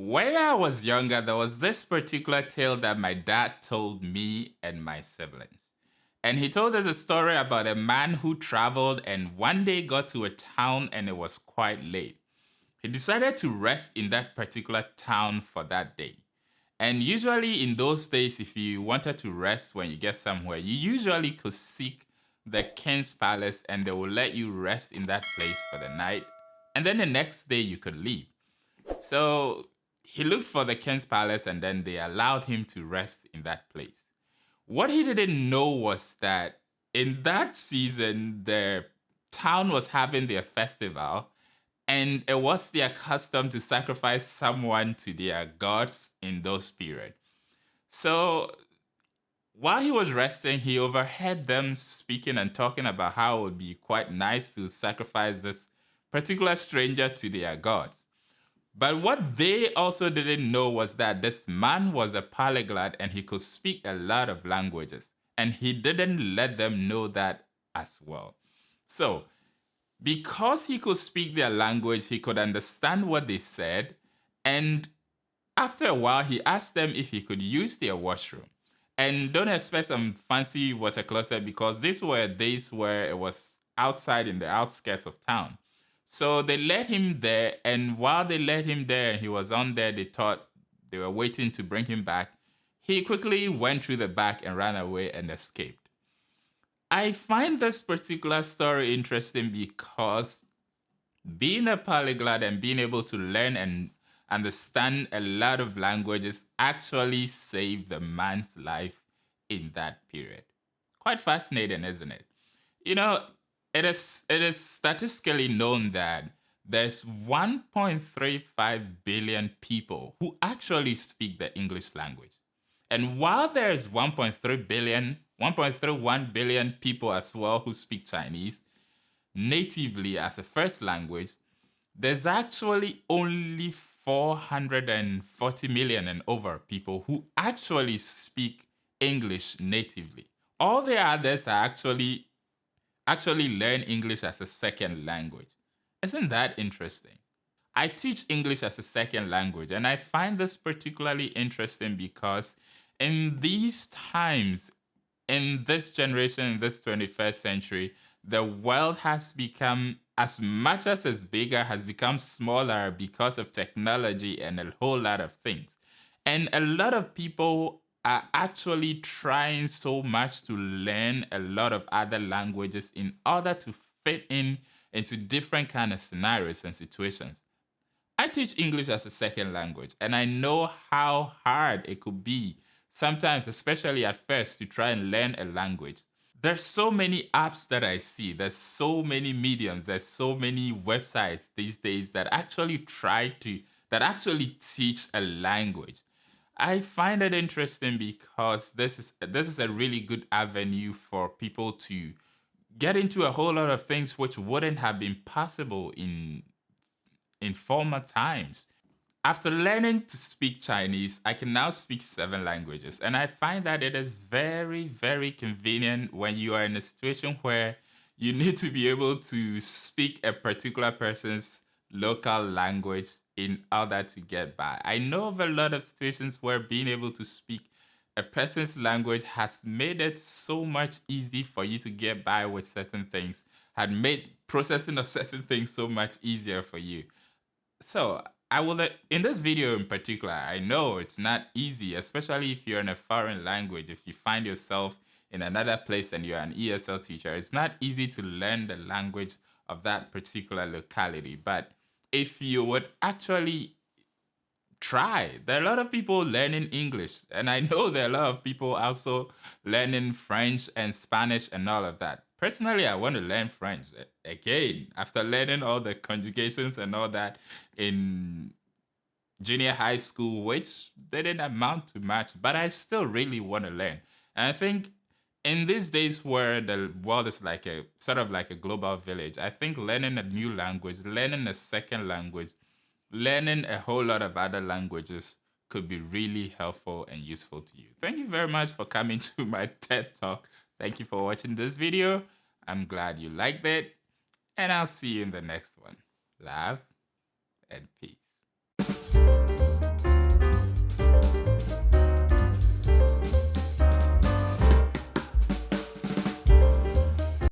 when I was younger, there was this particular tale that my dad told me and my siblings. And he told us a story about a man who traveled and one day got to a town and it was quite late. He decided to rest in that particular town for that day. And usually in those days, if you wanted to rest when you get somewhere, you usually could seek the king's palace and they will let you rest in that place for the night. And then the next day you could leave. So he looked for the king's palace and then they allowed him to rest in that place. What he didn't know was that in that season, the town was having their festival and it was their custom to sacrifice someone to their gods in those period. So while he was resting, he overheard them speaking and talking about how it would be quite nice to sacrifice this particular stranger to their gods. But what they also didn't know was that this man was a polyglot and he could speak a lot of languages. And he didn't let them know that as well. So, because he could speak their language, he could understand what they said. And after a while, he asked them if he could use their washroom. And don't expect some fancy water closet because these were days where it was outside in the outskirts of town. So they let him there, and while they let him there and he was on there, they thought they were waiting to bring him back. He quickly went through the back and ran away and escaped. I find this particular story interesting because being a polyglot and being able to learn and understand a lot of languages actually saved the man's life in that period. Quite fascinating, isn't it? You know, it is statistically known that there's 1.35 billion people who actually speak the English language. And while there's 1.31 billion people as well who speak Chinese natively as a first language, there's actually only 440 million and over people who actually speak English natively. All the others are actually learn English as a second language. Isn't that interesting? I teach English as a second language, and I find this particularly interesting because in these times, in this generation, in this 21st century, the world has become, as much as it's bigger, has become smaller because of technology and a whole lot of things. And a lot of people are actually trying so much to learn a lot of other languages in order to fit in into different kind of scenarios and situations. I teach English as a second language, and I know how hard it could be sometimes, especially at first, to try and learn a language. There's so many apps that I see. There's so many mediums. There's so many websites these days that actually teach a language. I find it interesting because this is a really good avenue for people to get into a whole lot of things which wouldn't have been possible in former times. After learning to speak Chinese, I can now speak 7 languages. And I find that it is very, very convenient when you are in a situation where you need to be able to speak a particular person's local language in order to get by. I know of a lot of situations where being able to speak a person's language has made it so much easy for you to get by with certain things, had made processing of certain things so much easier for you. So I will in this video in particular, I know it's not easy, especially if you're in a foreign language. If you find yourself in another place and you're an ESL teacher, it's not easy to learn the language of that particular locality. But if you would actually try, there are a lot of people learning English, and I know there are a lot of people also learning French and Spanish and all of that. Personally, I want to learn French again after learning all the conjugations and all that in junior high school, which didn't amount to much, but I still really want to learn. And I think in these days where the world is like a sort of like a global village, I think learning a new language, learning a second language, learning a whole lot of other languages could be really helpful and useful to you. Thank you very much for coming to my TED Talk. Thank you for watching this video. I'm glad you liked it, and I'll see you in the next one. Love and peace.